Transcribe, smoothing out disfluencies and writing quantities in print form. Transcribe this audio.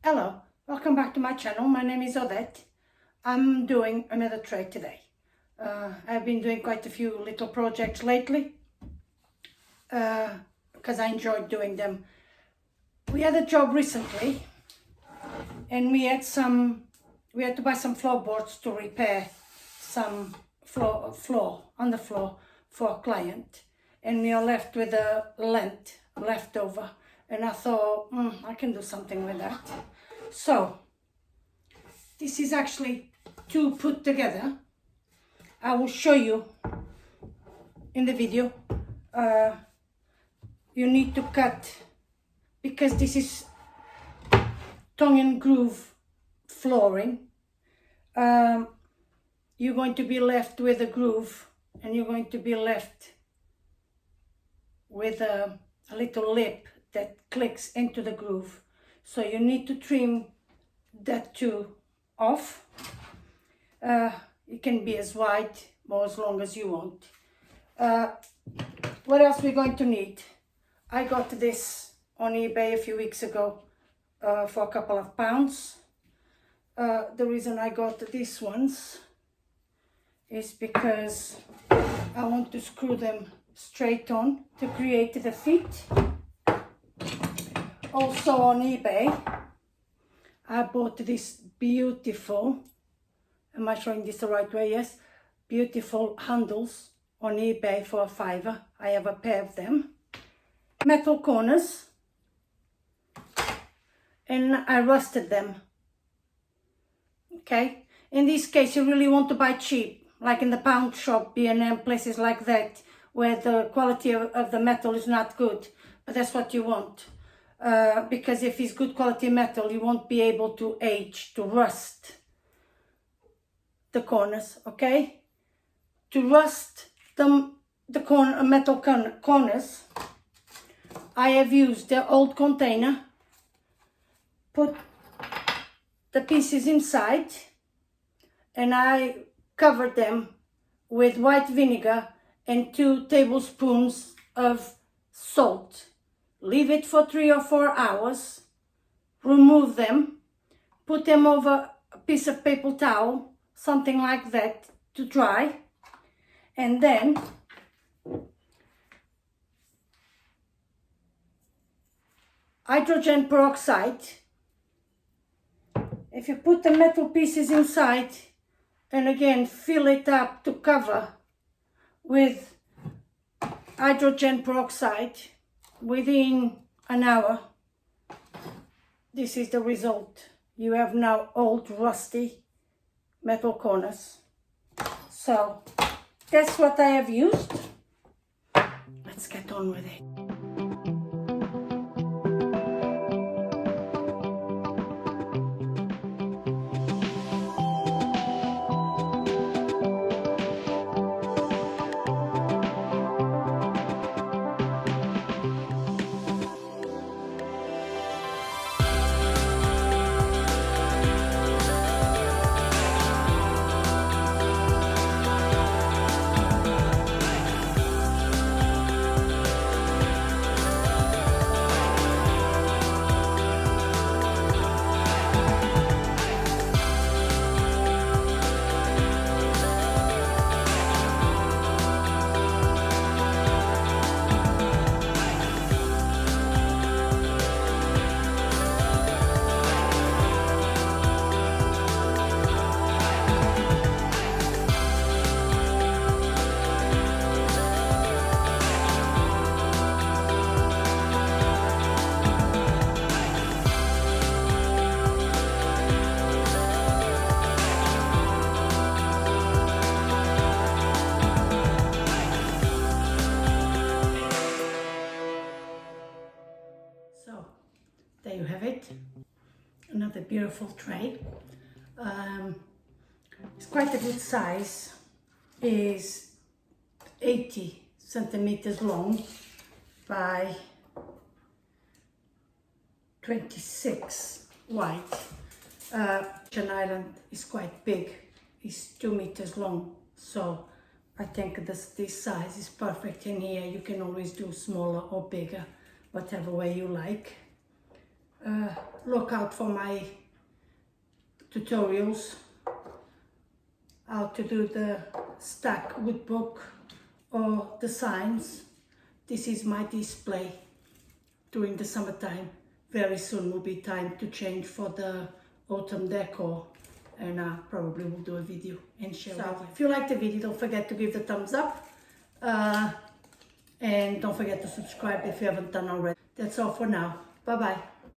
Hello, welcome back to my channel. My name is Odette. I'm doing another tray today. I've been doing quite a few little projects lately because I enjoyed doing them. We had a job recently and we had to buy some floorboards to repair some floor on the floor for a client, and we are left with a length left over, and I thought I can do something with that. So this is actually two put together. I will show you in the video. You need to cut, because this is tongue and groove flooring. You're going to be left with a groove, and you're going to be left with a little lip that clicks into the groove. So you need to trim that two off. It can be as wide or as long as you want. What else we're going to need? I got this on eBay a few weeks ago for a couple of pounds. The reason I got these ones is because I want to screw them straight on to create the feet. Also on eBay, I bought this beautiful, am I showing this the right way? Yes, beautiful handles on eBay for a £5. I have a pair of them. Metal corners, and I rusted them. Okay, in this case you really want to buy cheap, like in the pound shop, B&M, places like that, where the quality of the metal is not good, but that's what you want. Because if it's good quality metal, you won't be able to age, to rust the corners, okay? To rust the metal corners, I have used the old container, put the pieces inside, and I covered them with white vinegar and 2 tablespoons of salt. Leave it for 3 or 4 hours, remove them, put them over a piece of paper towel, something like that, to dry, and then hydrogen peroxide. If you put the metal pieces inside and again fill it up to cover with hydrogen peroxide, within an hour, this is the result. You have now old rusty metal corners. So that's what I have used. Let's get on with it. There you have it, another beautiful tray. It's quite a good size, is 80 centimeters long by 26 wide. An island is quite big, it's 2 meters long, so I think this size is perfect. In here you can always do smaller or bigger, whatever way you like. look out for my tutorials how to do the stack wood book or the signs. This is my display during the summertime. Very soon will be time to change for the autumn decor, and I probably will do a video and share it. So if you like the video, don't forget to give the thumbs up, and don't forget to subscribe if you haven't done already. That's all for now. Bye bye.